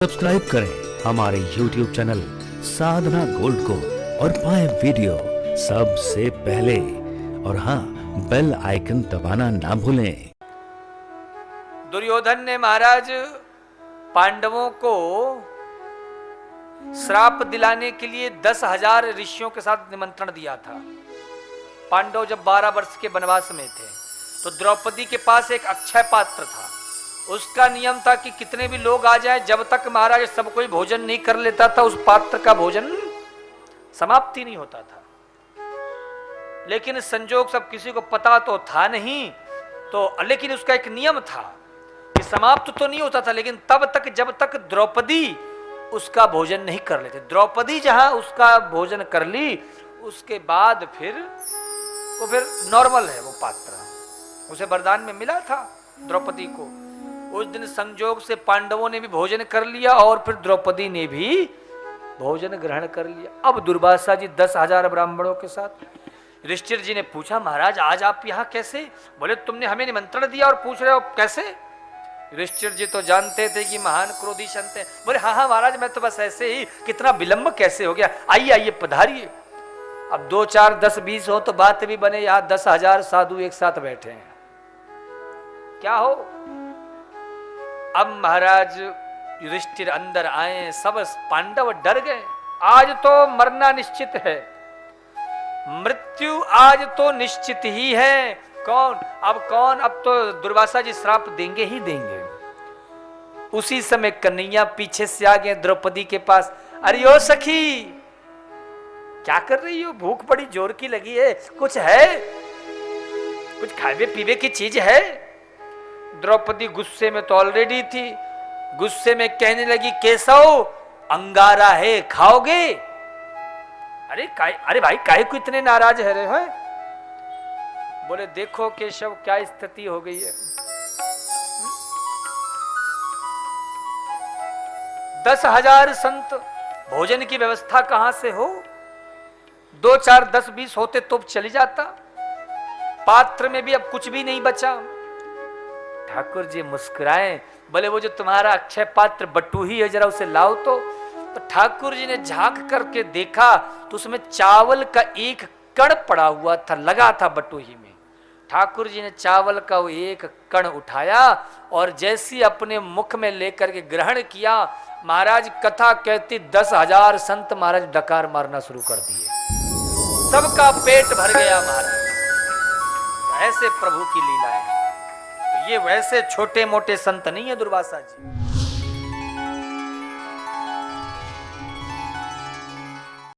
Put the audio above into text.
Subscribe करें हमारे YouTube channel साधना gold को और पाएं वीडियो सबसे पहले। और हाँ, बेल आइकन दबाना ना भूलें। दुर्योधन ने महाराज पांडवों को श्राप दिलाने के लिए 10,000 ऋषियों के साथ निमंत्रण दिया था। पांडव जब 12 वर्ष के वनवास में थे तो द्रौपदी के पास एक अक्षय पात्र था। उसका नियम था कि कितने भी लोग आ जाएं, जब तक महाराज सब कोई भोजन नहीं कर लेता था उस पात्र का भोजन समाप्ति नहीं होता था। लेकिन संजोग सब किसी को पता तो था नहीं, तो लेकिन उसका एक नियम था कि समाप्त तो नहीं होता था, लेकिन तब तक जब तक द्रौपदी उसका भोजन नहीं कर लेते। द्रौपदी जहां उसका भोजन कर ली उसके बाद फिर नॉर्मल है वो पात्र। उसे वरदान में मिला था द्रौपदी को। उस दिन संजोग से पांडवों ने भी भोजन कर लिया और फिर द्रौपदी ने भी भोजन ग्रहण कर लिया। अब दुर्वासा जी 10,000 ब्राह्मणों के साथ। युधिष्ठिर जी ने पूछा, महाराज आज आप यहाँ कैसे? बोले तुमने हमें निमंत्रण दिया और पूछ रहे हो कैसे? युधिष्ठिर जी तो जानते थे कि महान क्रोधी संत हैं। बोले हाँ हाँ महाराज, मैं तो बस ऐसे ही, कितना विलंब कैसे हो गया, आइए आइए पधारिए। अब 2 4 10 20 हो तो बात भी बने। यहाँ 10,000 साधु एक साथ बैठे हैं, क्या हो? अब महाराज युधिष्ठिर अंदर आए, सब पांडव डर गए। आज तो मरना निश्चित है, मृत्यु आज तो निश्चित ही है। कौन? अब तो दुर्वासा जी श्राप देंगे ही देंगे। उसी समय कन्हैया पीछे से आ गए द्रौपदी के पास। अरे ओ सखी, क्या कर रही हो? भूख बड़ी जोर की लगी है, कुछ है? कुछ खाने पीने की चीज है? द्रौपदी गुस्से में तो ऑलरेडी थी। गुस्से में कहने लगी, केशव अंगारा है, खाओगे? अरे भाई काहे को इतने नाराज है रहे हो? बोले देखो केशव क्या स्थिति हो गई है। 10,000 संत, भोजन की व्यवस्था कहां से हो? 2 4 10 20 होते तो चली जाता। पात्र में भी अब कुछ भी नहीं बचा। ठाकुर जी मुस्कुराए, बोले वो जो तुम्हारा अक्षय पात्र बटुही है, जरा उसे लाओ तो ठाकुर जी ने झांक करके देखा तो उसमें चावल का एक कण पड़ा हुआ था, लगा था बटुही में। ठाकुर जी ने चावल का वो एक कण उठाया और जैसी अपने मुख में लेकर के ग्रहण किया, महाराज कथा कहती 10,000 संत महाराज डकार मारना शुरू कर दिए। सबका पेट भर गया महाराज। ऐसे प्रभु की लीला है। ये वैसे छोटे मोटे संत नहीं है दुर्वासा जी।